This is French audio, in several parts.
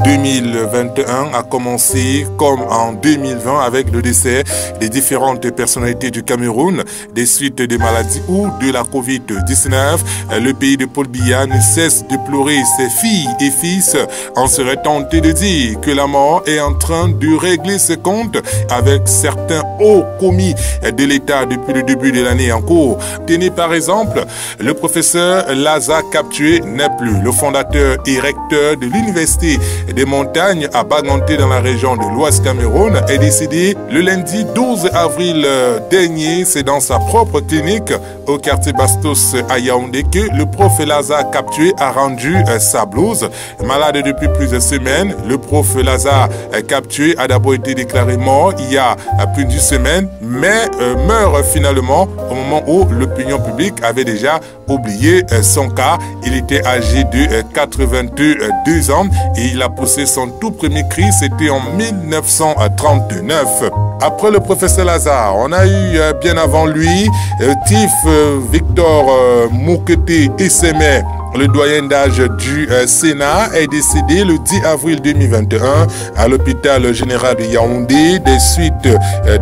2021 a commencé comme en 2020 avec le décès des différentes personnalités du Cameroun des suites des maladies ou de la Covid-19. Le pays de Paul Biya ne cesse de pleurer ses filles et fils. On serait tenté de dire que la mort est en train de régler ses comptes avec certains hauts commis de l'État depuis le début de l'année en cours. Tenez par exemple, le professeur Laza Kaptué n'est plus. Le fondateur et recteur de l'université des montagnes à Baganté dans la région de l'Ouest Cameroun est décédé le lundi 12 avril dernier. C'est dans sa propre clinique au quartier Bastos à Yaoundé que le prof Lazare Kaptué a rendu sa blouse. Malade depuis plusieurs semaines, le prof Lazare Kaptué a d'abord été déclaré mort il y a plus d'une semaine, mais meurt finalement au moment où l'opinion publique avait déjà oublié son cas. Il était âgé de 82 ans et il a poussé son tout premier cri, c'était en 1939. Après le professeur Lazare, on a eu bien avant lui Tif Victor Moukete Essémé. Le doyen d'âge du Sénat est décédé le 10 avril 2021 à l'hôpital général de Yaoundé des suites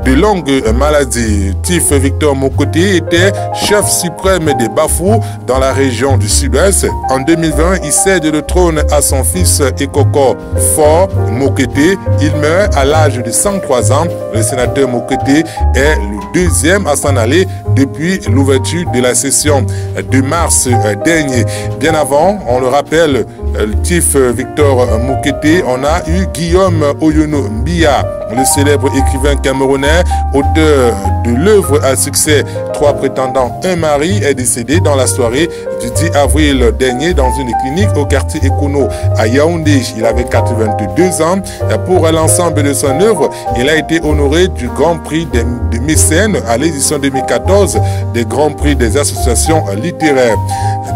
de longues maladies. Tif Victor Mokoté était chef suprême des Bafou dans la région du Sud-Ouest. En 2020, il cède le trône à son fils Ekoko Fort Mokété. Il meurt à l'âge de 103 ans. Le sénateur Mokété est le deuxième à s'en aller depuis l'ouverture de la session de mars dernier. Bien avant, on le rappelle, le Tif Victor Moukete, on a eu Guillaume Oyono Mbia, le célèbre écrivain camerounais, auteur de l'œuvre à succès Trois prétendants, un mari, est décédé dans la soirée du 10 avril dernier dans une clinique au quartier Ekono à Yaoundé. Il avait 82 ans. Pour l'ensemble de son œuvre, il a été honoré du Grand Prix des mécènes à l'édition 2014 des Grands Prix des associations littéraires.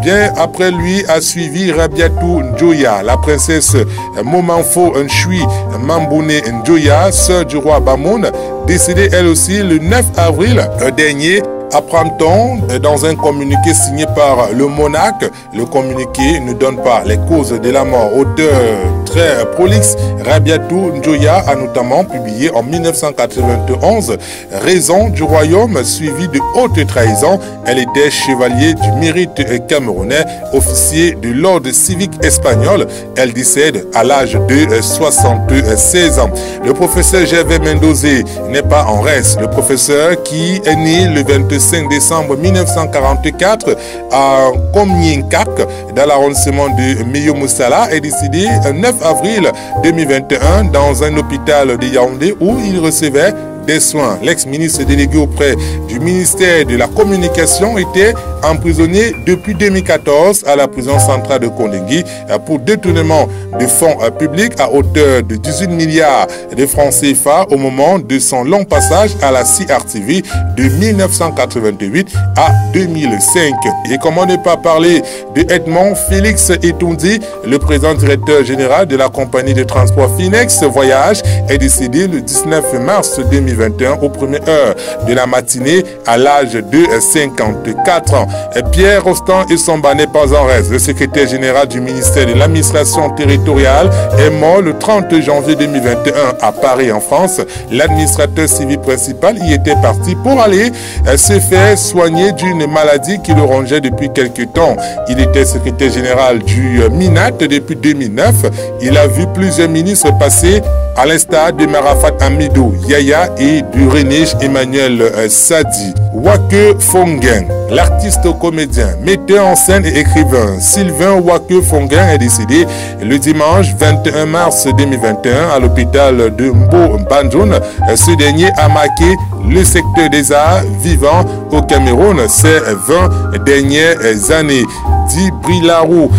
Bien après lui a suivi Rabiatou Njoya, la princesse Momanfo Nchui Mamboune Njoya, sœur du roi Bamoun, décédée elle aussi le 9 avril dernier. Apprend-on dans un communiqué signé par le monarque. Le communiqué ne donne pas les causes de la mort. Auteur très prolixe, Rabiatou Njoya a notamment publié en 1991 Raison du royaume suivi de haute trahison. Elle était chevalier du mérite camerounais, officier de l'ordre civique espagnol. Elle décède à l'âge de 76 ans. Le professeur Gervais Mendozé n'est pas en reste. Le professeur qui est né le 25 décembre 1944 à Komienkak, dans l'arrondissement de Meyo Moussala, est décédé le 9 avril 2021 dans un hôpital de Yaoundé où il recevait des soins. L'ex-ministre délégué auprès du ministère de la Communication était emprisonné depuis 2014 à la prison centrale de Kondengui pour détournement de fonds publics à hauteur de 18 milliards de francs CFA au moment de son long passage à la CRTV de 1988 à 2005. Et comment ne pas parler de Edmond Félix Etoundi, le président directeur général de la compagnie de transport Finex Voyage, est décédé le 19 mars 2021 aux premières heures de la matinée à l'âge de 54 ans. Pierre Rostand Essomba n'est pas en reste. Le secrétaire général du ministère de l'administration territoriale est mort le 30 janvier 2021 à Paris en France. L'administrateur civil principal y était parti pour aller se faire soigner d'une maladie qui le rongeait depuis quelques temps. Il était secrétaire général du MINAT depuis 2009. Il a vu plusieurs ministres passer à l'instar de Marafat Amidou Yaya et du René Emmanuel Sadi. Wake Fongen, l'artiste comédien, metteur en scène et écrivain Sylvain Wake Fongen est décédé le dimanche 21 mars 2021 à l'hôpital de Mbo Banjoun. Ce dernier a marqué le secteur des arts vivants au Cameroun ces 20 dernières années. Dit Brilarou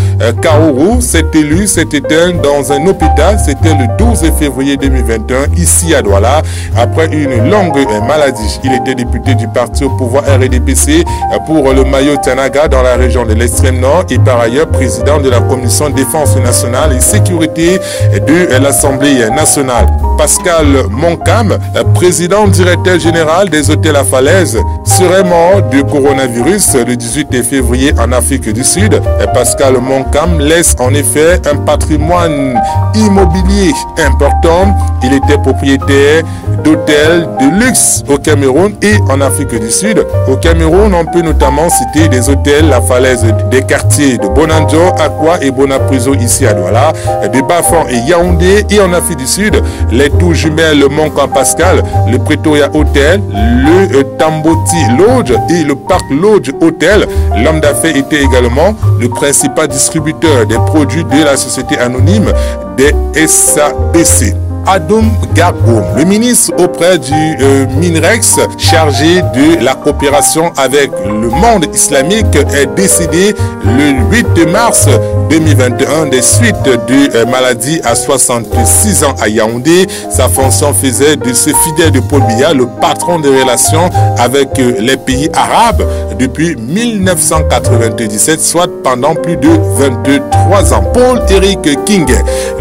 Kaourou s'est élu cet été dans un hôpital. C'était le 12 février 2021 ici à Douala après une longue maladie. Il était député du parti au pouvoir RDPC pour le Mayo Tanaga dans la région de l'extrême nord et par ailleurs président de la commission défense nationale et sécurité de l'Assemblée nationale. Pascal Moncam, président directeur général des hôtels à Falaise, serait mort du coronavirus le 18 février en Afrique du Sud. Pascal Moncam laisse en effet un patrimoine immobilier important. Il était propriétaire d'hôtels de luxe au Cameroun et en Afrique du Sud. Au Cameroun, on peut notamment citer des hôtels à Falaise des quartiers de Bonanjo, Aqua et Bonapriso ici à Douala, de Bafang et Yaoundé, et en Afrique du Sud, les tours jumelles Moncam Pascal, le Pretoria Hotel, le Tamboti Lodge et le Park Lodge Hotel. L'homme d'affaires était également le principal distributeur des produits de la société anonyme des SABC. Adoum Gargoum, le ministre auprès du MINREX chargé de la coopération avec le monde islamique, est décédé le 8 mars 2021 des suites de maladie à 66 ans à Yaoundé. Sa fonction faisait de ce fidèle de Paul Biya le patron des relations avec les pays arabes depuis 1997, soit pendant plus de 23 ans. Paul-Éric King,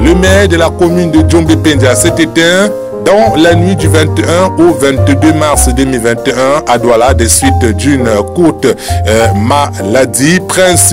le maire de la commune de Djombe-Pendia, s'est éteint dans la nuit du 21 au 22 mars 2021 à Douala des suites d'une courte maladie. Prince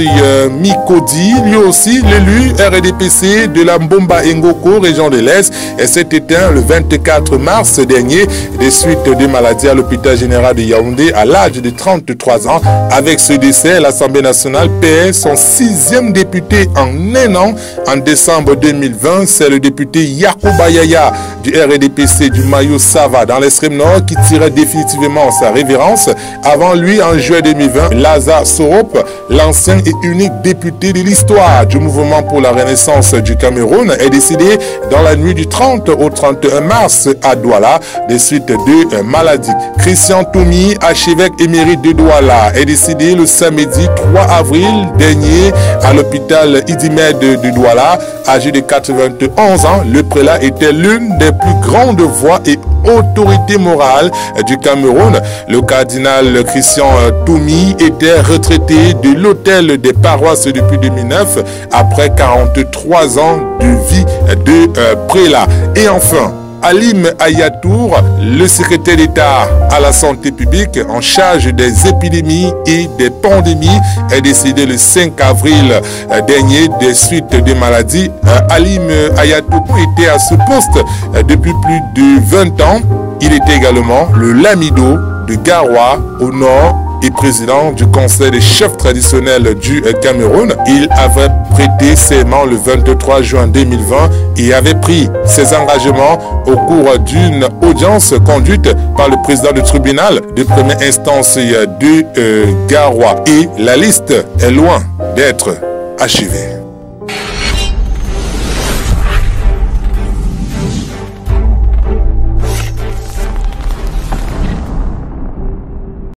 Mikodi, lui aussi l'élu RDPC de la Mbomba Ngoko, région de l'Est, s'est éteint le 24 mars dernier des suites de maladie à l'hôpital général de Yaoundé à l'âge de 33 ans. Avec ce décès, l'Assemblée nationale perd son 6e député en un an. En décembre 2020, c'est le député Yacouba Yaya du RDPC du Mayo Sava dans l'extrême nord qui tirait définitivement sa révérence. Avant lui, en juin 2020, Lazare Sorop, l'ancien et unique député de l'histoire du mouvement pour la renaissance du Cameroun, est décédé dans la nuit du 30 au 31 mars à Douala des suites de maladie. Christian Toumi, archevêque émérite de Douala, est décédé le samedi 3 avril dernier à l'hôpital Idimed de Douala, âgé de 91 ans. Le prélat était l'une des plus grandes voix et autorité morale du Cameroun. Le cardinal Christian Toumi était retraité de l'hôtel des paroisses depuis 2009 après 43 ans de vie de prélat. Et enfin, Halim Ayatour, le secrétaire d'État à la santé publique en charge des épidémies et des pandémies, est décédé le 5 avril dernier des suites de maladies. Halim Ayatour était à ce poste depuis plus de 20 ans. Il était également le lamido de Garoua au nord et président du conseil des chefs traditionnels du Cameroun. Il avait prêté serment le 23 juin 2020 et avait pris ses engagements au cours d'une audience conduite par le président du tribunal de première instance de Garoua. Et la liste est loin d'être achevée.